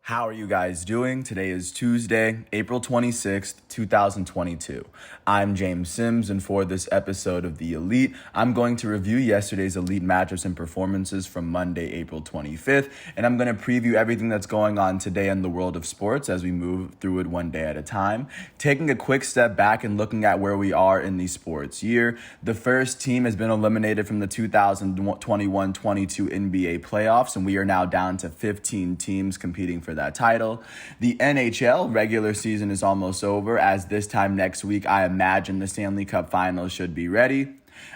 How are you guys doing? Today is Tuesday, April 26th, 2022. I'm James Sims, and for this episode of The Elite, I'm going to review yesterday's Elite matchups and performances from Monday, April 25th, and I'm going to preview everything that's going on today in the world of sports as we move through it one day at a time. Taking a quick step back and looking at where we are in the sports year, the first team has been eliminated from the 2021-22 NBA playoffs, and we are now down to 15 teams competing for that title. The NHL regular season is almost over, as this time next week, I imagine the Stanley Cup Finals should be ready.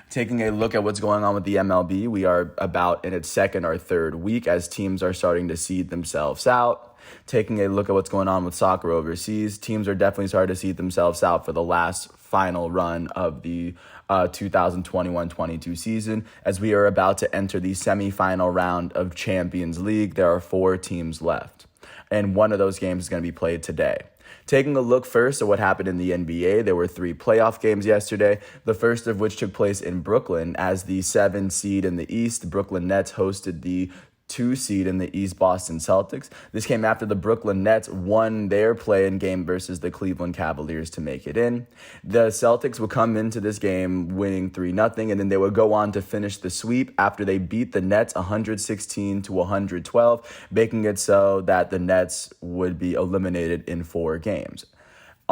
Taking a look at what's going on with the MLB, we are about in its second or third week as teams are starting to seed themselves out. Taking a look at what's going on with soccer overseas, teams are definitely starting to seed themselves out for the last final run of the 2021-22 season. As we are about to enter the semifinal round of Champions League, there are 4 teams left, and one of those games is going to be played today. Taking a look first at what happened in the NBA, there were 3 playoff games yesterday, the first of which took place in Brooklyn as the 7 seed in the East. The Brooklyn Nets hosted the 2 seed in the East, Boston Celtics. This came after the Brooklyn Nets won their play-in game versus the Cleveland Cavaliers to make it in. The Celtics would come into this game winning 3-0, and then they would go on to finish the sweep after they beat the Nets 116-112, making it so that the Nets would be eliminated in 4 games.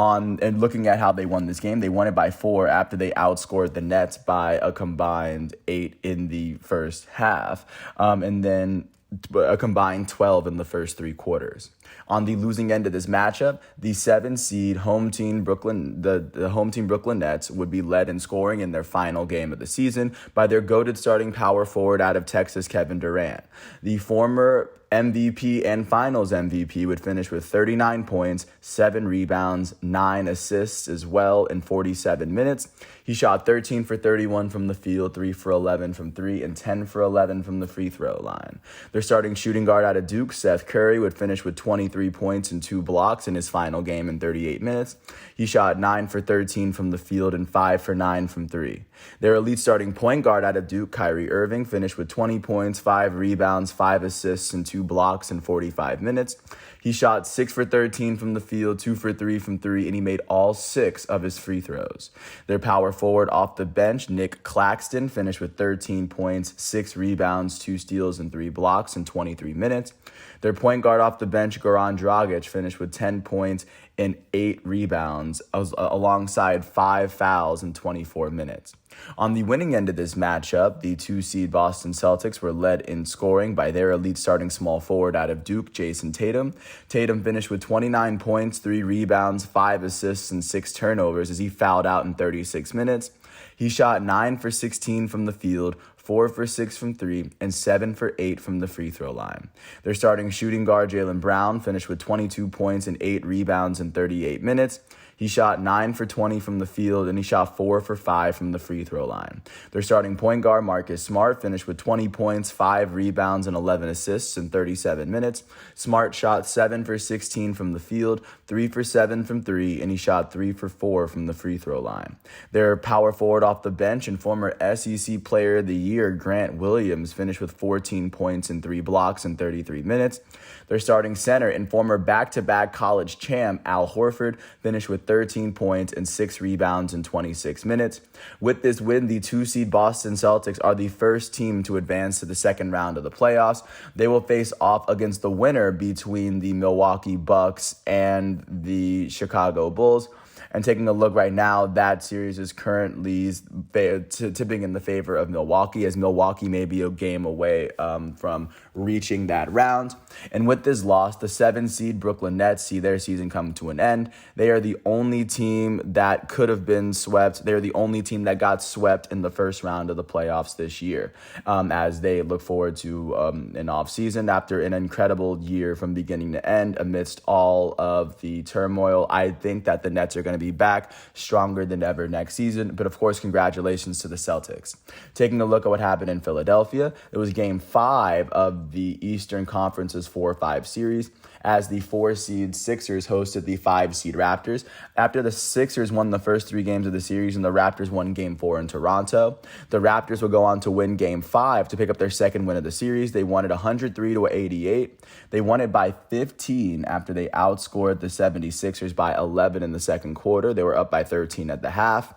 And looking at how they won this game, they won it by 4 after they outscored the Nets by a combined 8 in the first half, and then a combined 12 in the first 3 quarters. On the losing end of this matchup, the 7 seed home team Brooklyn, the home team Brooklyn Nets would be led in scoring in their final game of the season by their goated starting power forward out of Texas, Kevin Durant. The former MVP and Finals MVP would finish with 39 points, 7 rebounds, 9 assists as well in 47 minutes. He shot 13 for 31 from the field, 3 for 11 from 3, and 10 for 11 from the free throw line. Their starting shooting guard out of Duke, Seth Curry, would finish with 23 points and 2 blocks in his final game in 38 minutes. He shot 9 for 13 from the field and 5 for 9 from 3. Their elite starting point guard out of Duke, Kyrie Irving, finished with 20 points, 5 rebounds, 5 assists, and 2 blocks in 45 minutes. He shot 6 for 13 from the field, 2 for 3 from 3, and he made all 6 of his free throws. Their power forward off the bench, Nick Claxton, finished with 13 points, 6 rebounds, 2 steals, and 3 blocks in 23 minutes. Their point guard off the bench, Goran Dragic, finished with 10 points and 8 rebounds alongside 5 fouls in 24 minutes. On the winning end of this matchup, the 2 seed Boston Celtics were led in scoring by their elite starting small forward out of Duke, Jason Tatum. Tatum finished with 29 points, 3 rebounds, 5 assists, and 6 turnovers as he fouled out in 36 minutes. He shot 9 for 16 from the field, 4 for 6 from 3, and 7 for 8 from the free throw line. Their starting shooting guard, Jaylen Brown, finished with 22 points and 8 rebounds in 38 minutes. He shot 9 for 20 from the field, and he shot 4 for 5 from the free throw line. Their starting point guard, Marcus Smart, finished with 20 points, 5 rebounds, and 11 assists in 37 minutes. Smart shot 7 for 16 from the field, 3 for 7 from 3, and he shot 3 for 4 from the free throw line. Their power forward off the bench and former SEC Player of the Year, Grant Williams, finished with 14 points and 3 blocks in 33 minutes. Their starting center and former back-to-back college champ, Al Horford, finished with 13 points and 6 rebounds in 26 minutes. With this win, the 2 seed Boston Celtics are the first team to advance to the second round of the playoffs. They will face off against the winner between the Milwaukee Bucks and the Chicago Bulls. And taking a look right now, that series is currently tipping in the favor of Milwaukee, as Milwaukee may be a game away from reaching that round. And with this loss, the 7 seed Brooklyn Nets see their season come to an end. They are the only team that could have been swept. They're the only team that got swept in the first round of the playoffs this year, as they look forward to an offseason after an incredible year from beginning to end amidst all of the turmoil. I think that the Nets are going to to be back stronger than ever next season. But of course, congratulations to the Celtics. Taking a look at what happened in Philadelphia, it was game 5 of the Eastern Conference's 4-5 series, as the 4-seed Sixers hosted the 5-seed Raptors. After the Sixers won the first 3 games of the series and the Raptors won game 4 in Toronto, the Raptors would go on to win game 5 to pick up their second win of the series. They won it 103-88. They won it by 15 after they outscored the 76ers by 11 in the second quarter. They were up by 13 at the half.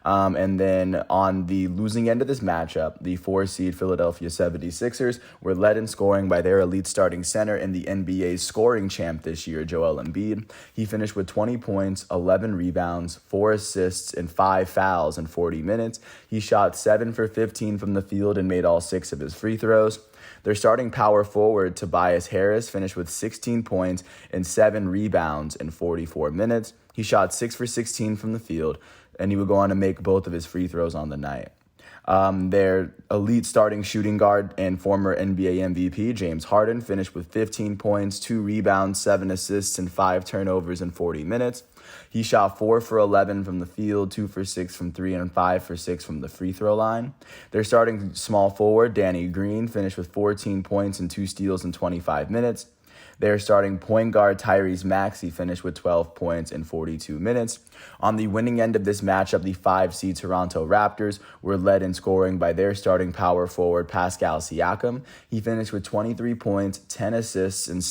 And then on the losing end of this matchup, the 4-seed Philadelphia 76ers were led in scoring by their elite starting center and the NBA's scoring champ this year, Joel Embiid. He finished with 20 points, 11 rebounds, 4 assists, and 5 fouls in 40 minutes. He shot 7 for 15 from the field and made all 6 of his free throws. Their starting power forward, Tobias Harris, finished with 16 points and 7 rebounds in 44 minutes. He shot 6 for 16 from the field, and he would go on to make both of his free throws on the night. Their elite starting shooting guard and former NBA MVP, James Harden, finished with 15 points, 2 rebounds, 7 assists, and 5 turnovers in 40 minutes. He shot 4 for 11 from the field, 2 for 6 from 3, and 5 for 6 from the free throw line. Their starting small forward, Danny Green, finished with 14 points and 2 steals in 25 minutes. Their starting point guard, Tyrese Maxey, finished with 12 points in 42 minutes. On the winning end of this matchup, the 5-seed Toronto Raptors were led in scoring by their starting power forward, Pascal Siakam. He finished with 23 points, 10 assists, and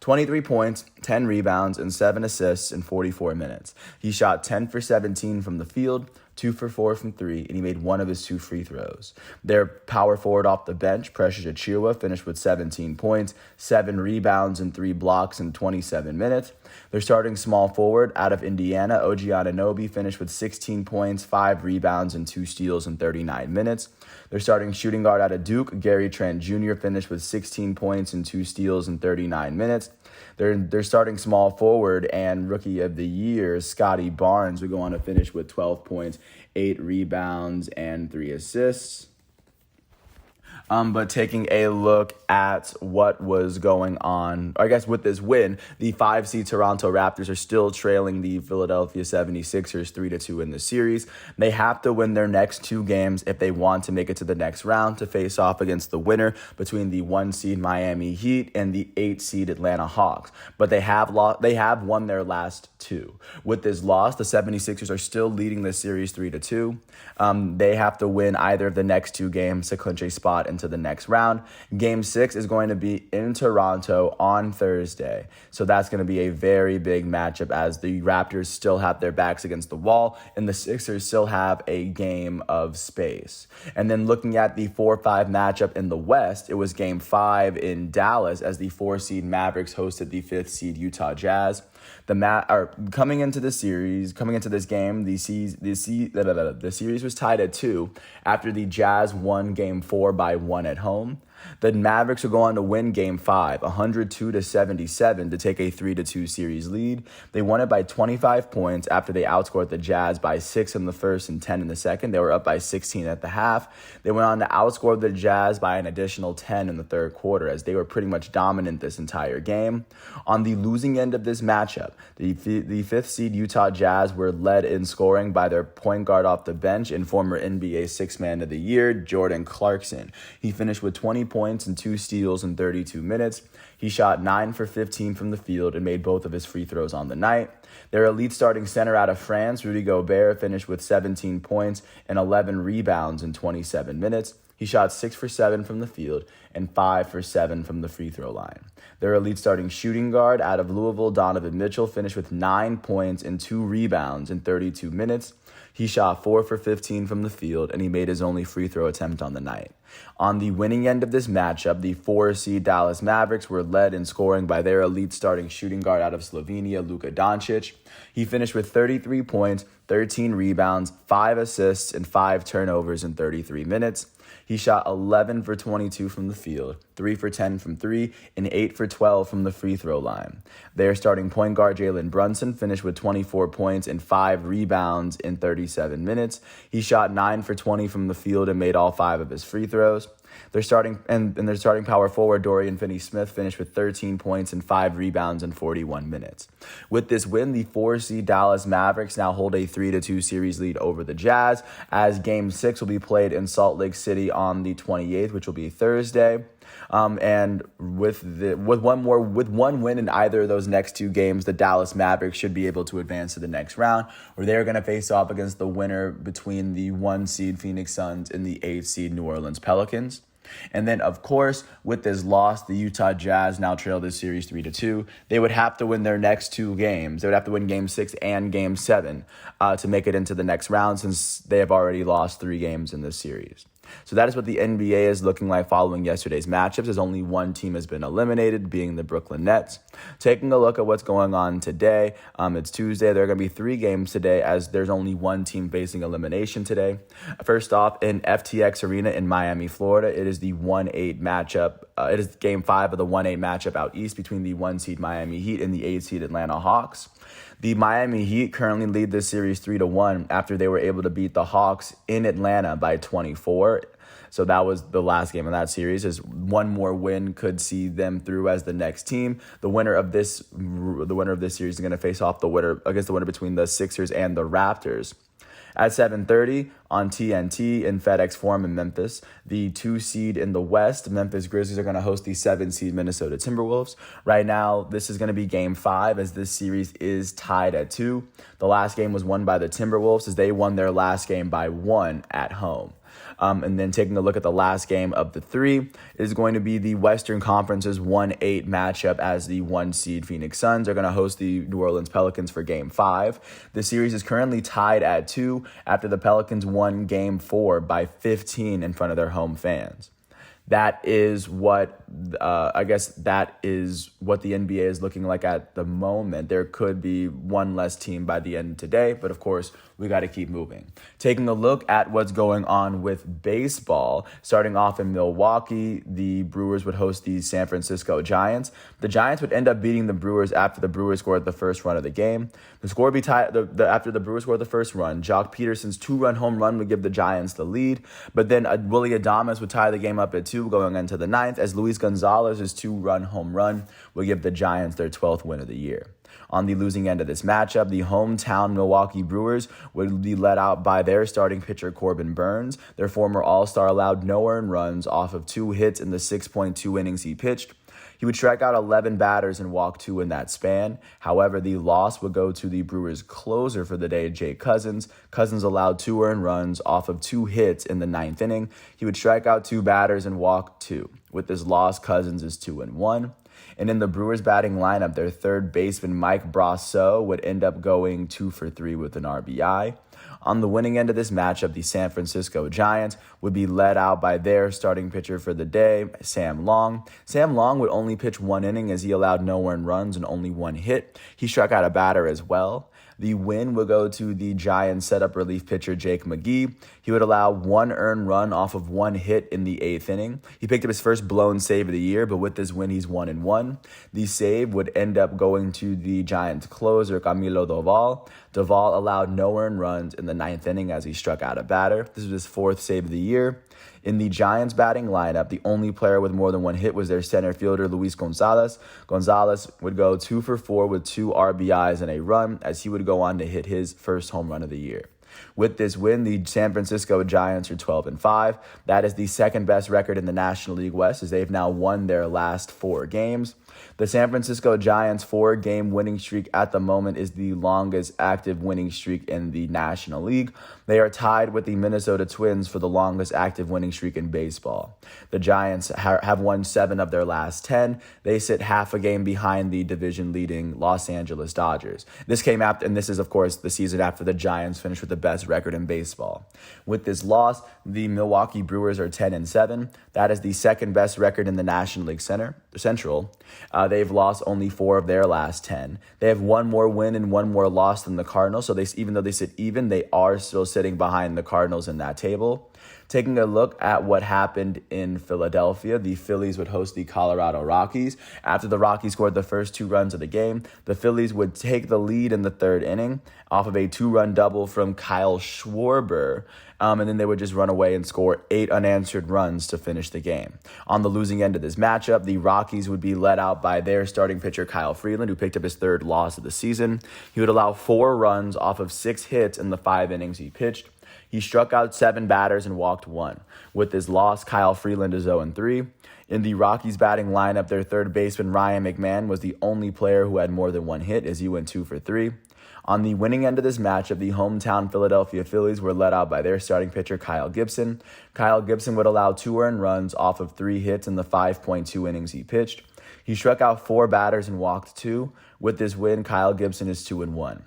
23 points, 10 rebounds, and 7 assists in 44 minutes. He shot 10 for 17 from the field, 2 for 4 from 3, and he made 1 of his 2 free throws. Their power forward off the bench, Precious Achiuwa, finished with 17 points, 7 rebounds, and 3 blocks in 27 minutes. Their starting small forward out of Indiana, OG Anunoby, finished with 16 points, 5 rebounds, and 2 steals in 39 minutes. Their starting shooting guard out of Duke, Gary Trent Jr., finished with 16 points and 2 steals in 39 minutes. Their starting small forward and rookie of the year, Scotty Barnes, would go on to finish with 12 points, 8 rebounds, and 3 assists. But taking a look at what was going on, I guess with this win, the 5-seed Toronto Raptors are still trailing the Philadelphia 76ers 3-2 in the series. They have to win their next 2 games if they want to make it to the next round to face off against the winner between the 1-seed Miami Heat and the 8-seed Atlanta Hawks. But they have won their last 2. With this loss, the 76ers are still leading the series 3-2. They have to win either of the next 2 games to clinch a spot into the next round. Game 6 is going to be in Toronto on Thursday. So that's going to be a very big matchup as the Raptors still have their backs against the wall and the Sixers still have a game of space. And then looking at the 4-5 matchup in the West, it was game 5 in Dallas as the 4-seed Mavericks hosted the 5th-seed Utah Jazz. Coming into this game, the series was tied at 2 after the Jazz won game 4 by 1 at home. The Mavericks would go on to win game 5, 102-77, to take a 3-2 series lead. They won it by 25 points after they outscored the Jazz by 6 in the first and 10 in the second. They were up by 16 at the half. They went on to outscore the Jazz by an additional 10 in the third quarter as they were pretty much dominant this entire game. On the losing end of this matchup, the 5th-seed Utah Jazz were led in scoring by their point guard off the bench and former NBA Sixth Man of the Year, Jordan Clarkson. He finished with 20 points and 2 steals in 32 minutes. He shot 9 for 15 from the field and made both of his free throws on the night. Their elite starting center out of France, Rudy Gobert, finished with 17 points and 11 rebounds in 27 minutes. He shot 6 for 7 from the field and 5 for 7 from the free throw line. Their elite starting shooting guard out of Louisville, Donovan Mitchell, finished with 9 points and 2 rebounds in 32 minutes. He shot 4 for 15 from the field, and he made his only free throw attempt on the night. On the winning end of this matchup, the 4-seed Dallas Mavericks were led in scoring by their elite starting shooting guard out of Slovenia, Luka Doncic. He finished with 33 points, 13 rebounds, 5 assists, and 5 turnovers in 33 minutes. He shot 11 for 22 from the field, 3 for 10 from 3, and 8 for 12 from the free throw line. Their starting point guard, Jalen Brunson, finished with 24 points and 5 rebounds in 37 minutes. He shot 9 for 20 from the field and made all 5 of his free throws. Their starting power forward, Dorian Finney-Smith, finished with 13 points and 5 rebounds in 41 minutes. With this win, the 4-seed Dallas Mavericks now hold a 3-2 series lead over the Jazz, as Game 6 will be played in Salt Lake City on the 28th, which will be Thursday. And with one win in either of those next two games, the Dallas Mavericks should be able to advance to the next round, where they're going to face off against the winner between the 1-seed Phoenix Suns and the 8-seed New Orleans Pelicans. And then, of course, with this loss, the Utah Jazz now trail this series 3-2. They would have to win their next two games. They would have to win Game 6 and Game 7 to make it into the next round, since they have already lost 3 games in this series. So that is what the NBA is looking like following yesterday's matchups, as only one team has been eliminated, being the Brooklyn Nets. Taking a look at what's going on today, it's Tuesday. There are going to be 3 games today, as there's only one team facing elimination today. First off, in FTX Arena in Miami, Florida, it is the 1-8 matchup. It is Game 5 of the 1-8 matchup out east between the 1-seed Miami Heat and the 8-seed Atlanta Hawks. The Miami Heat currently lead this series 3-1 after they were able to beat the Hawks in Atlanta by 24. So that was the last game of that series. As one more win could see them through as the next team. The winner of this series is going to face off the winner between the Sixers and the Raptors. At 7:30 on TNT in FedEx Forum in Memphis, the 2-seed in the West, Memphis Grizzlies, are going to host the 7-seed Minnesota Timberwolves. Right now, this is going to be Game 5, as this series is tied at 2. The last game was won by the Timberwolves, as they won their last game by 1 at home. And then taking a look at the last game of the 3 is going to be the Western Conference's 1-8 matchup, as the 1-seed Phoenix Suns are going to host the New Orleans Pelicans for Game 5. The series is currently tied at 2 after the Pelicans won Game 4 by 15 in front of their home fans. That is what the NBA is looking like at the moment. There could be one less team by the end of today, but of course, we got to keep moving. Taking a look at what's going on with baseball, starting off in Milwaukee, the Brewers would host the San Francisco Giants. The Giants would end up beating the Brewers after the Brewers scored the first run of the game. The score would be tied after the Brewers scored the first run. Jock Peterson's 2-run home run would give the Giants the lead, but then Willie Adames would tie the game up at 2 going into the 9th, as Luis Gonzalez's 2-run home run would give the Giants their 12th win of the year. On the losing end of this matchup, the hometown Milwaukee Brewers would be led out by their starting pitcher, Corbin Burns. Their former All-Star allowed no earned runs off of 2 hits in the 6.2 innings he pitched. He would strike out 11 batters and walk 2 in that span. However, the loss would go to the Brewers' closer for the day, Jake Cousins. Cousins allowed 2 earned runs off of 2 hits in the 9th inning. He would strike out 2 batters and walk 2. With this loss, Cousins is 2-1. And in the Brewers' batting lineup, their third baseman, Mike Brosseau, would end up going 2 for 3 with an RBI. On the winning end of this matchup, the San Francisco Giants would be led out by their starting pitcher for the day, Sam Long. Sam Long would only pitch 1 inning, as he allowed no earned runs and only 1 hit. He struck out a batter as well. The win would go to the Giants' setup relief pitcher, Jake McGee. He would allow 1 earned run off of 1 hit in the 8th inning. He picked up his first blown save of the year, but with this win, he's 1-1. The save would end up going to the Giants' closer, Camilo Doval. Doval allowed no earned runs in the 9th inning, as he struck out a batter. This was his 4th save of the year. In the Giants' batting lineup, the only player with more than 1 hit was their center fielder, Luis Gonzalez. Gonzalez would go 2 for 4 with 2 RBIs and a run, as he would go on to hit his first home run of the year. With this win, the San Francisco Giants are 12-5. That is the second best record in the National League West, as they've now won their last 4 games. The San Francisco Giants' 4-game winning streak at the moment is the longest active winning streak in the National League. They are tied with the Minnesota Twins for the longest active winning streak in baseball. The Giants have won 7 of their last 10. They sit half a game behind the division-leading Los Angeles Dodgers. This came after, and this is, of course, the season after the Giants finished with the best record in baseball. With this loss, the Milwaukee Brewers are 10-7. That is the second best record in the National League Central. They've lost only 4 of their last 10. They have 1 more win and 1 more loss than the Cardinals. So even though they sit even, they are still sitting behind the Cardinals in that table. Taking a look at what happened in Philadelphia, the Phillies would host the Colorado Rockies. After the Rockies scored the first 2 runs of the game, the Phillies would take the lead in the 3rd inning off of a 2-run double from Kyle Schwarber. And then they would just run away and score 8 unanswered runs to finish the game. On the losing end of this matchup, the Rockies would be led out by their starting pitcher, Kyle Freeland, who picked up his 3rd loss of the season. He would allow 4 runs off of 6 hits in the 5 innings he pitched. He struck out 7 batters and walked 1. With his loss, Kyle Freeland is 0-3. In the Rockies batting lineup, their 3rd baseman, Ryan McMahon, was the only player who had more than 1 hit as he went 2 for 3. On the winning end of this matchup, the hometown Philadelphia Phillies were led out by their starting pitcher, Kyle Gibson. Kyle Gibson would allow 2 earned runs off of 3 hits in the 5.2 innings he pitched. He struck out 4 batters and walked 2. With this win, Kyle Gibson is 2-1.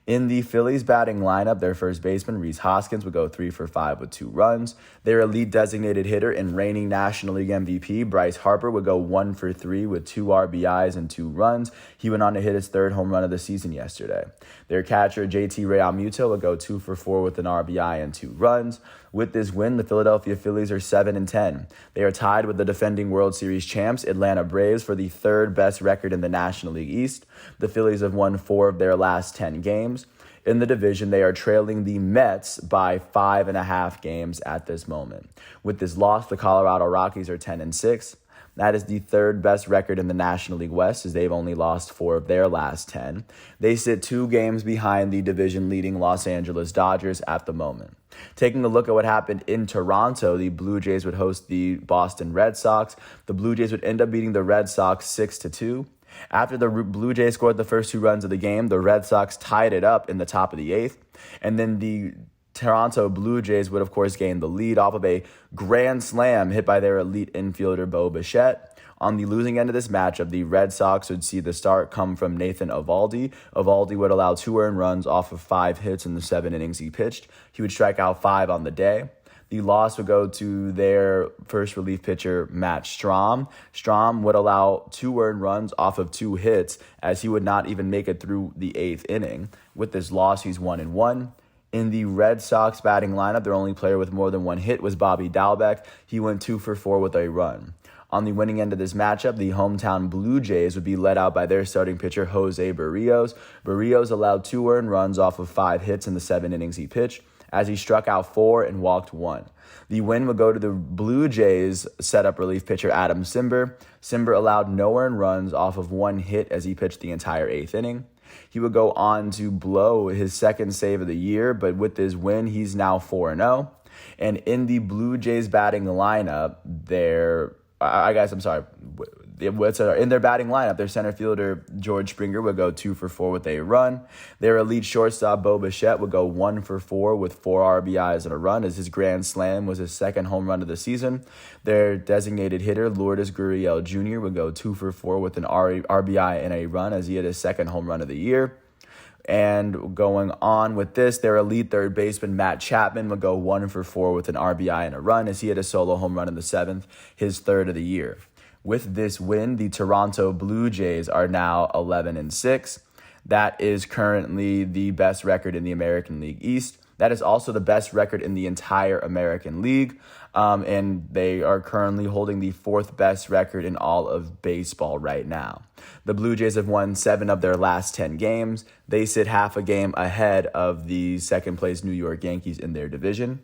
In the Phillies batting lineup, their first baseman, Rhys Hoskins, would go 3 for 5 with 2 runs. Their elite designated hitter and reigning National League MVP, Bryce Harper, would go 1 for 3 with 2 RBIs and 2 runs. He went on to hit his 3rd home run of the season yesterday. Their catcher, JT Realmuto, would go 2 for 4 with an RBI and 2 runs. With this win, the Philadelphia Phillies are 7-10. They are tied with the defending World Series champs, Atlanta Braves, for the 3rd best record in the National League East. The Phillies have won 4 of their last 10 games. In the division, they are trailing the Mets by 5.5 games at this moment. With this loss, the Colorado Rockies are 10-6. That is the 3rd best record in the National League West, as they've only lost 4 of their last 10. They sit 2 games behind the division-leading Los Angeles Dodgers at the moment. Taking a look at what happened in Toronto, the Blue Jays would host the Boston Red Sox. The Blue Jays would end up beating the Red Sox 6-2. After the Blue Jays scored the first 2 runs of the game, the Red Sox tied it up in the top of the 8th. And then the Toronto Blue Jays would, of course, gain the lead off of a grand slam hit by their elite infielder, Bo Bichette. On the losing end of this matchup, the Red Sox would see the start come from Nathan Eovaldi. Eovaldi would allow 2 earned runs off of 5 hits in the 7 innings he pitched. He would strike out 5 on the day. The loss would go to their first relief pitcher, Matt Strahm. Strahm would allow 2 earned runs off of 2 hits, as he would not even make it through the 8th inning. With this loss, he's 1-1. In the Red Sox batting lineup, their only player with more than 1 hit was Bobby Dalbec. He went 2 for 4 with a run. On the winning end of this matchup, the hometown Blue Jays would be led out by their starting pitcher, Jose Barrios. Barrios allowed 2 earned runs off of 5 hits in the 7 innings he pitched, as he struck out 4 and walked 1. The win would go to the Blue Jays setup relief pitcher, Adam Cimber. Cimber allowed no earned runs off of 1 hit as he pitched the entire 8th inning. He would go on to blow his 2nd save of the year, but with this win, he's now 4-0. And in the Blue Jays batting lineup, in their batting lineup, their center fielder, George Springer, would go 2 for 4 with a run. Their elite shortstop, Bo Bichette, would go 1 for 4 with 4 RBIs and a run, as his grand slam was his 2nd home run of the season. Their designated hitter, Lourdes Gurriel Jr., would go 2 for 4 with an RBI and a run, as he had his 2nd home run of the year. And going on with this, their elite 3rd baseman, Matt Chapman, would go 1 for 4 with an RBI and a run, as he had a solo home run in the 7th, his 3rd of the year. With this win, the Toronto Blue Jays are now 11-6. That is currently the best record in the American League East. That is also the best record in the entire American League. And they are currently holding the 4th best record in all of baseball right now. The Blue Jays have won 7 of their last 10 games. They sit half a game ahead of the 2nd place New York Yankees in their division.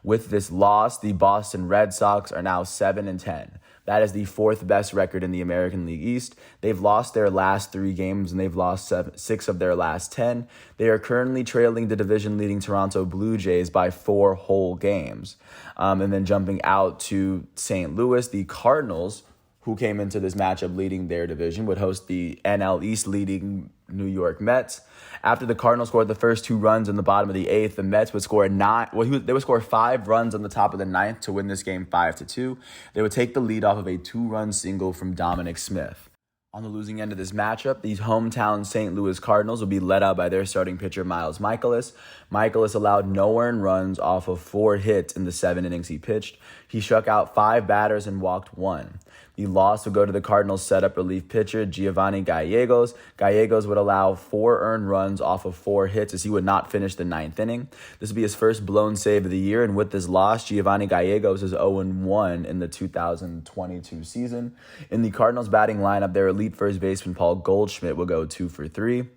With this loss, the Boston Red Sox are now 7-10. That is the 4th best record in the American League East. They've lost their last 3 games, and they've lost 6 of their last 10. They are currently trailing the division-leading Toronto Blue Jays by 4 whole games. And then jumping out to St. Louis, the Cardinals, who came into this matchup leading their division, would host the NL East leading New York Mets. After the Cardinals scored the first 2 runs in the bottom of the 8th, the Mets would score they would score 5 runs on the top of the 9th to win this game 5-2. They would take the lead off of a 2-run single from Dominic Smith. On the losing end of this matchup, these hometown St. Louis Cardinals will be led out by their starting pitcher, Miles Mikolas. Mikolas allowed no earned runs off of 4 hits in the 7 innings he pitched. He struck out 5 batters and walked 1. The loss would go to the Cardinals' setup relief pitcher, Giovanni Gallegos. Gallegos would allow 4 earned runs off of 4 hits as he would not finish the 9th inning. This would be his first blown save of the year, and with this loss, Giovanni Gallegos is 0-1 in the 2022 season. In the Cardinals' batting lineup, their elite first baseman, Paul Goldschmidt, will go 2 for 3.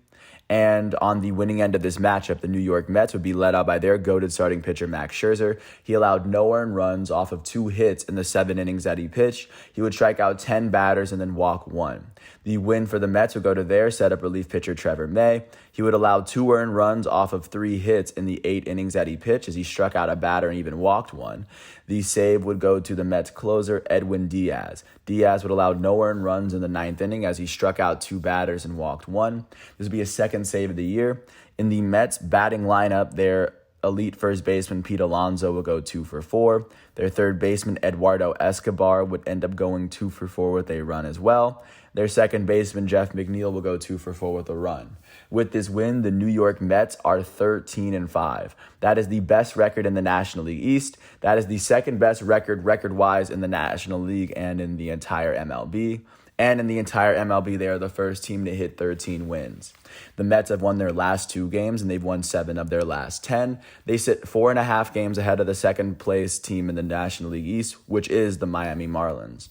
And on the winning end of this matchup, the New York Mets would be led out by their goated starting pitcher, Max Scherzer. He allowed no earned runs off of 2 hits in the 7 innings that he pitched. He would strike out 10 batters and then walk 1. The win for the Mets would go to their setup relief pitcher, Trevor May. He would allow 2 earned runs off of 3 hits in the 8 innings that he pitched as he struck out a batter and even walked 1. The save would go to the Mets closer, Edwin Diaz. Diaz would allow no earned runs in the 9th inning as he struck out 2 batters and walked 1. This would be his second save of the year. In the Mets batting lineup, their elite first baseman, Pete Alonso, would go 2 for 4. Their third baseman, Eduardo Escobar, would end up going 2 for 4 with a run as well. Their second baseman, Jeff McNeil, will go 2 for 4 with a run. With this win, the New York Mets are 13-5. That is the best record in the National League East. That is the second best record-wise in the National League and in the entire MLB. And in the entire MLB, they are the first team to hit 13 wins. The Mets have won their last 2 games, and they've won 7 of their last 10. They sit 4.5 games ahead of the second-place team in the National League East, which is the Miami Marlins.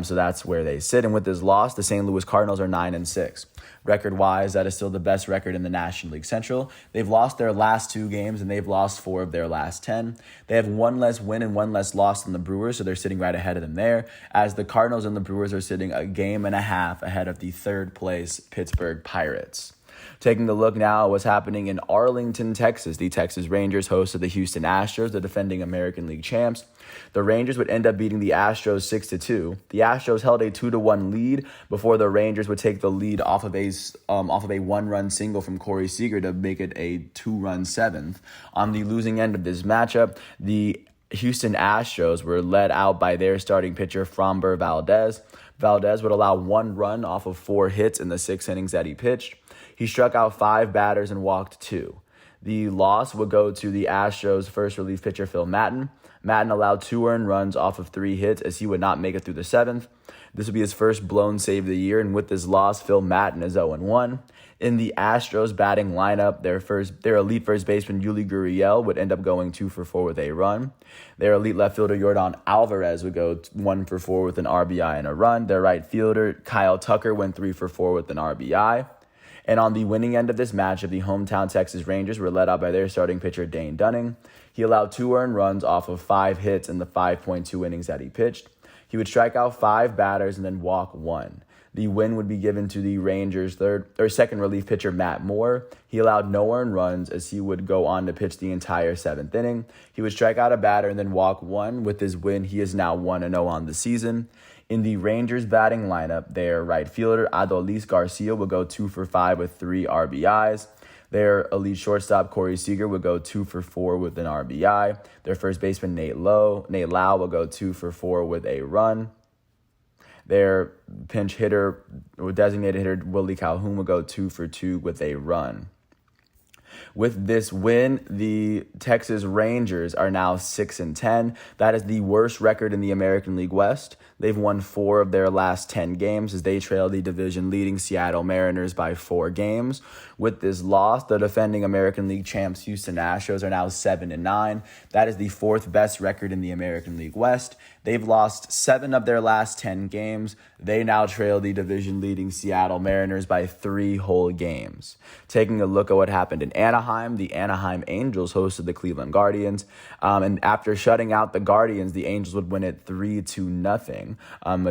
So that's where they sit. And with this loss, the St. Louis Cardinals are 9-6. Record-wise, that is still the best record in the National League Central. They've lost their last 2 games, and they've lost 4 of their last 10. They have 1 less win and 1 less loss than the Brewers, so they're sitting right ahead of them there, as the Cardinals and the Brewers are sitting a game and a half ahead of the third-place Pittsburgh Pirates. Taking a look now at what's happening in Arlington, Texas. The Texas Rangers hosted the Houston Astros, the defending American League champs. The Rangers would end up beating the Astros 6-2. The Astros held a 2-1 lead before the Rangers would take the lead off of a 1-run single from Corey Seager to make it a 2-run 7th. On the losing end of this matchup, the Houston Astros were led out by their starting pitcher, Framber Valdez. Valdez would allow 1 run off of 4 hits in the 6 innings that he pitched. He struck out 5 batters and walked 2. The loss would go to the Astros' first relief pitcher, Phil Maton. Maton allowed 2 earned runs off of 3 hits as he would not make it through the 7th. This would be his first blown save of the year, and with this loss, Phil Maton is 0-1. In the Astros batting lineup, their elite first baseman, Yuli Gurriel, would end up going 2 for 4 with a run. Their elite left fielder, Yordan Alvarez, would go 1 for 4 with an RBI and a run. Their right fielder, Kyle Tucker, went 3 for 4 with an RBI. And on the winning end of this matchup, the hometown Texas Rangers were led out by their starting pitcher, Dane Dunning. He allowed 2 earned runs off of 5 hits in the 5.2 innings that he pitched. He would strike out 5 batters and then walk 1. The win would be given to the Rangers' second relief pitcher, Matt Moore. He allowed no earned runs as he would go on to pitch the entire 7th inning. He would strike out a batter and then walk 1. With his win, he is now 1-0 on the season. In the Rangers batting lineup, their right fielder, Adolis Garcia, would go 2 for 5 with 3 RBIs. Their elite shortstop, Corey Seager, would go 2 for 4 with an RBI. Their first baseman, Nate Lau, will go 2 for 4 with a run. Their pinch hitter, or designated hitter, Willie Calhoun, would go 2 for 2 with a run. With this win, the Texas Rangers are now 6-10. That is the worst record in the American League West. They've won 4 of their last 10 games as they trail the division-leading Seattle Mariners by 4 games. With this loss, the defending American League champs Houston Astros are now 7-9. That is the 4th best record in the American League West. They've lost 7 of their last 10 games. They now trail the division-leading Seattle Mariners by 3 whole games. Taking a look at what happened in Anaheim, the Anaheim Angels hosted the Cleveland Guardians. And after shutting out the Guardians, the Angels would win it 3-0.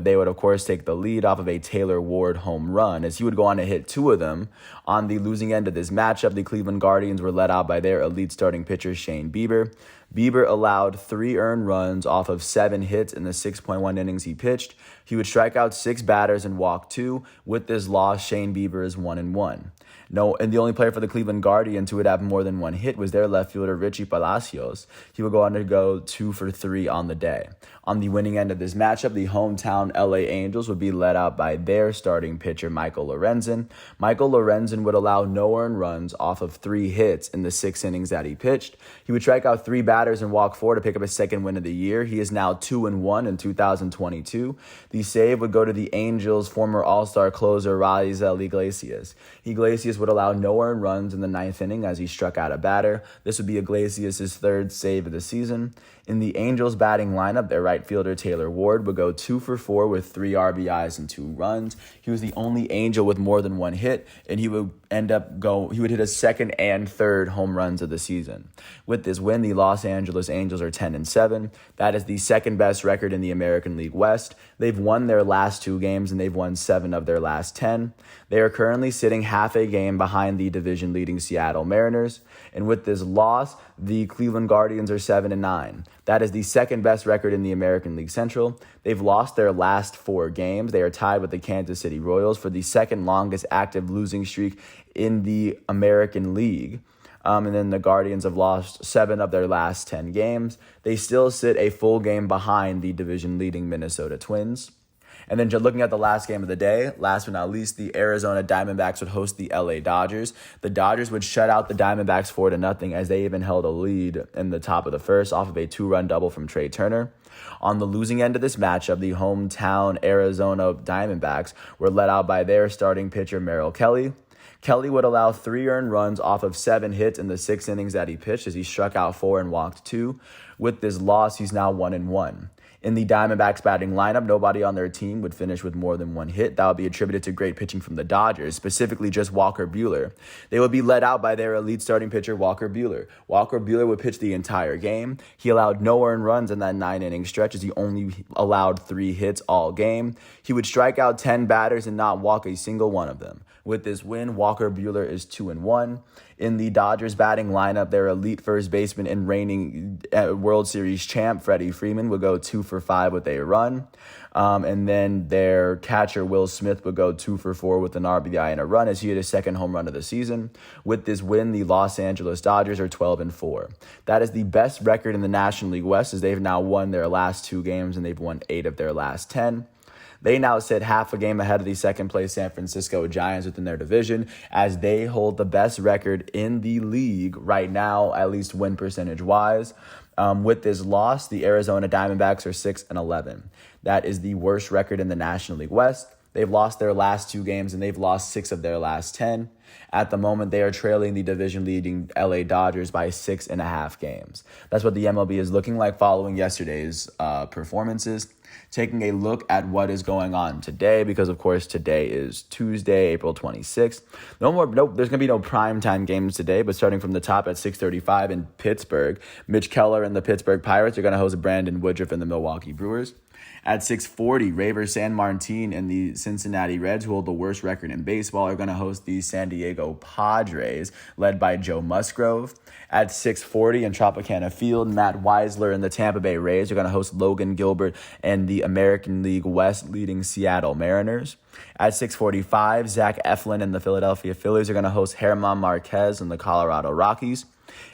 They would, of course, take the lead off of a Taylor Ward home run as he would go on to hit 2 of them. On the losing end of this matchup, the Cleveland Guardians were led out by their elite starting pitcher, Shane Bieber. Bieber allowed 3 earned runs off of 7 hits in the 6.1 innings he pitched. He would strike out 6 batters and walk 2. With this loss, Shane Bieber is 1-1. No, and the only player for the Cleveland Guardians who would have more than 1 hit was their left fielder, Richie Palacios. He would go on to go 2 for 3 on the day. On the winning end of this matchup, the hometown LA Angels would be led out by their starting pitcher, Michael Lorenzen. Michael Lorenzen would allow no earned runs off of 3 hits in the 6 innings that he pitched. He would strike out 3 batters batters and walk 4 to pick up his second win of the year. He is now 2-1 in 2022. The save would go to the Angels' former All-Star closer Raisel Iglesias. Iglesias would allow no earned runs in the ninth inning as he struck out a batter. This would be Iglesias' third save of the season. In the Angels batting lineup, their right fielder Taylor Ward would go 2 for 4 with 3 RBIs and 2 runs. He was the only Angel with more than 1 hit, and he would hit his second and third home runs of the season. With this win, the Los Angeles Angels are 10-7. That is the second best record in the American League West. They've won their last 2 games and they've won 7 of their last 10. They are currently sitting half a game behind the division leading Seattle Mariners. And with this loss, the Cleveland Guardians are 7-9. That is the second best record in the American League Central. They've lost their last 4 games. They are tied with the Kansas City Royals for the second longest active losing streak in the American League. And then the Guardians have lost 7 of their last 10 games. They still sit a full game behind the division-leading Minnesota Twins. And then just looking at the last game of the day, last but not least, the Arizona Diamondbacks would host the LA Dodgers. The Dodgers would shut out the Diamondbacks 4-0 as they even held a lead in the top of the first off of a 2-run double from Trey Turner. On the losing end of this matchup, the hometown Arizona Diamondbacks were led out by their starting pitcher Merrill Kelly. Kelly would allow 3 earned runs off of 7 hits in the 6 innings that he pitched as he struck out 4 and walked 2. With this loss, he's now 1-1. In the Diamondbacks batting lineup, nobody on their team would finish with more than 1 hit. That would be attributed to great pitching from the Dodgers, specifically just Walker Buehler. They would be led out by their elite starting pitcher, Walker Buehler. Walker Buehler would pitch the entire game. He allowed no earned runs in that 9-inning stretch as he only allowed 3 hits all game. He would strike out 10 batters and not walk a single one of them. With this win, Walker Buehler is 2-1. In the Dodgers batting lineup, their elite first baseman and reigning World Series champ, Freddie Freeman, would go 2 for 5 with a run. And then their catcher, Will Smith, would go 2 for 4 with an RBI and a run as he hit his second home run of the season. With this win, the Los Angeles Dodgers are 12-4. That is the best record in the National League West as they've now won their last 2 games and they've won 8 of their last 10. They now sit half a game ahead of the second-place San Francisco Giants within their division as they hold the best record in the league right now, at least win percentage-wise. With this loss, the Arizona Diamondbacks are 6-11. That is the worst record in the National League West. They've lost their last 2 games, and they've lost 6 of their last 10. At the moment, they are trailing the division-leading LA Dodgers by 6.5 games. That's what the MLB is looking like following yesterday's performances. Taking a look at what is going on today, because of course today is Tuesday, April 26th. There's gonna be no primetime games today, but starting from the top at 6:35 in Pittsburgh, Mitch Keller and the Pittsburgh Pirates are gonna host Brandon Woodruff and the Milwaukee Brewers. At 6:40, Raver Sanmartin and the Cincinnati Reds, who hold the worst record in baseball, are going to host the San Diego Padres, led by Joe Musgrove. At 6:40 in Tropicana Field, Matt Weisler and the Tampa Bay Rays are going to host Logan Gilbert and the American League West leading Seattle Mariners. At 6:45, Zach Eflin and the Philadelphia Phillies are going to host German Marquez and the Colorado Rockies.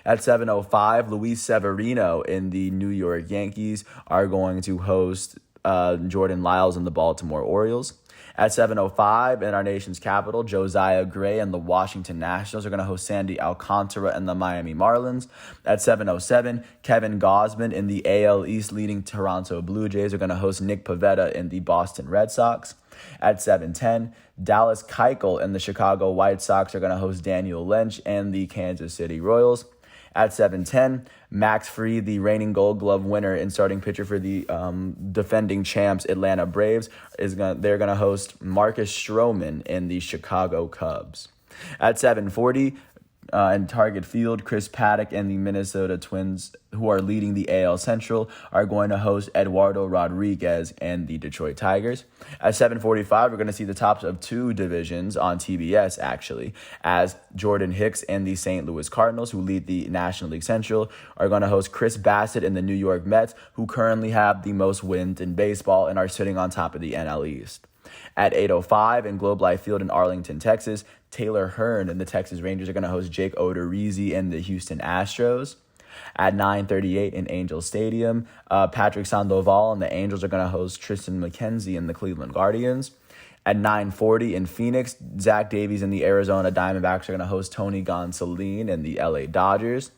At 7:05, Luis Severino and the New York Yankees are going to host Jordan Lyles and the Baltimore Orioles. At 7:05 in our nation's capital, Josiah Gray and the Washington Nationals are going to host Sandy Alcantara and the Miami Marlins. At 7:07, Kevin Gausman and the AL East leading Toronto Blue Jays are going to host Nick Pivetta and the Boston Red Sox. At 7:10, Dallas Keuchel and the Chicago White Sox are going to host Daniel Lynch and the Kansas City Royals. At 7:10, Max Fried, the reigning Gold Glove winner and starting pitcher for the defending champs Atlanta Braves, they're going to host Marcus Stroman and the Chicago Cubs. At 7:40, in Target Field, Chris Paddock and the Minnesota Twins, who are leading the AL Central, are going to host Eduardo Rodriguez and the Detroit Tigers. At 7:45, we're going to see the tops of 2 divisions on TBS, actually, as Jordan Hicks and the St. Louis Cardinals, who lead the National League Central, are going to host Chris Bassett and the New York Mets, who currently have the most wins in baseball and are sitting on top of the NL East. At 8:05 in Globe Life Field in Arlington, Texas, Taylor Hearn and the Texas Rangers are going to host Jake Odorizzi and the Houston Astros. At 9:38 in Angel Stadium, Patrick Sandoval and the Angels are going to host Tristan McKenzie and the Cleveland Guardians. At 9:40 in Phoenix, Zach Davies and the Arizona Diamondbacks are going to host Tony Gonsolin and the LA Dodgers.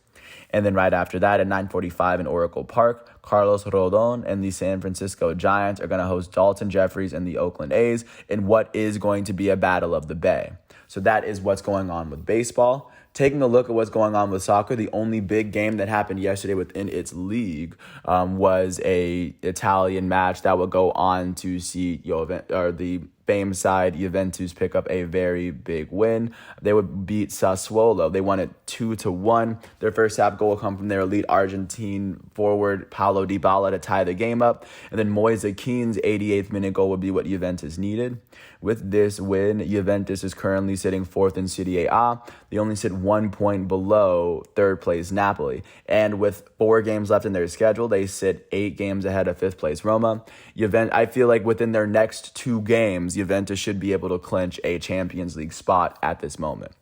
And then right after that at 9:45 in Oracle Park, Carlos Rodon and the San Francisco Giants are going to host Dalton Jeffries and the Oakland A's in what is going to be a battle of the Bay. So that is what's going on with baseball. Taking a look at what's going on with soccer, the only big game that happened yesterday within its league was a Italian match that would go on to see the Fame side Juventus pick up a very big win. They would beat Sassuolo. They won it 2-1. Their first half goal will come from their elite Argentine forward Paulo Dybala to tie the game up. And then Moise Kean's 88th minute goal would be what Juventus needed. With this win, Juventus is currently sitting fourth in Serie A. They only sit 1 point below third place Napoli. And with 4 games left in their schedule, they sit 8 games ahead of fifth place Roma. I feel like within their next 2 games, Juventus should be able to clinch a Champions League spot at this moment.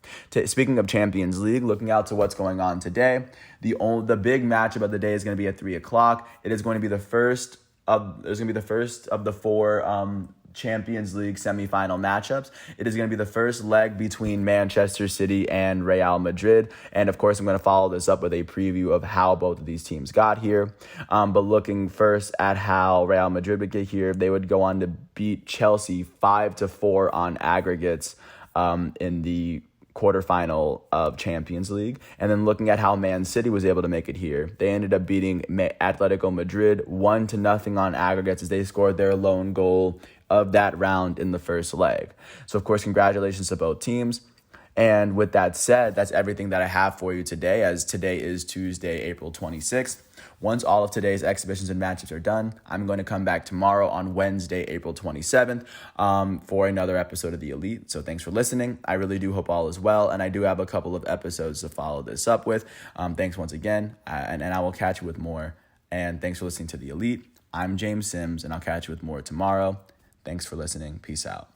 Speaking of Champions League, looking out to what's going on today, the big matchup of the day is going to be at 3:00. It is going to be the first of the 4 Champions League semifinal matchups. It is going to be the first leg between Manchester City and Real Madrid. And of course, I'm going to follow this up with a preview of how both of these teams got here. But looking first at how Real Madrid would get here, they would go on to beat Chelsea 5-4 on aggregates in the quarterfinal of Champions League. And then looking at how Man City was able to make it here, they ended up beating Atletico Madrid 1-0 on aggregates as they scored their lone goal of that round in the first leg. So, of course, congratulations to both teams. And with that said, that's everything that I have for you today, as today is Tuesday, April 26th. Once all of today's exhibitions and matchups are done, I'm going to come back tomorrow on Wednesday, April 27th, for another episode of The Elite. So thanks for listening. I really do hope all is well, and I do have a couple of episodes to follow this up with. Thanks once again, and I will catch you with more. And thanks for listening to The Elite. I'm James Sims, and I'll catch you with more tomorrow. Thanks for listening. Peace out.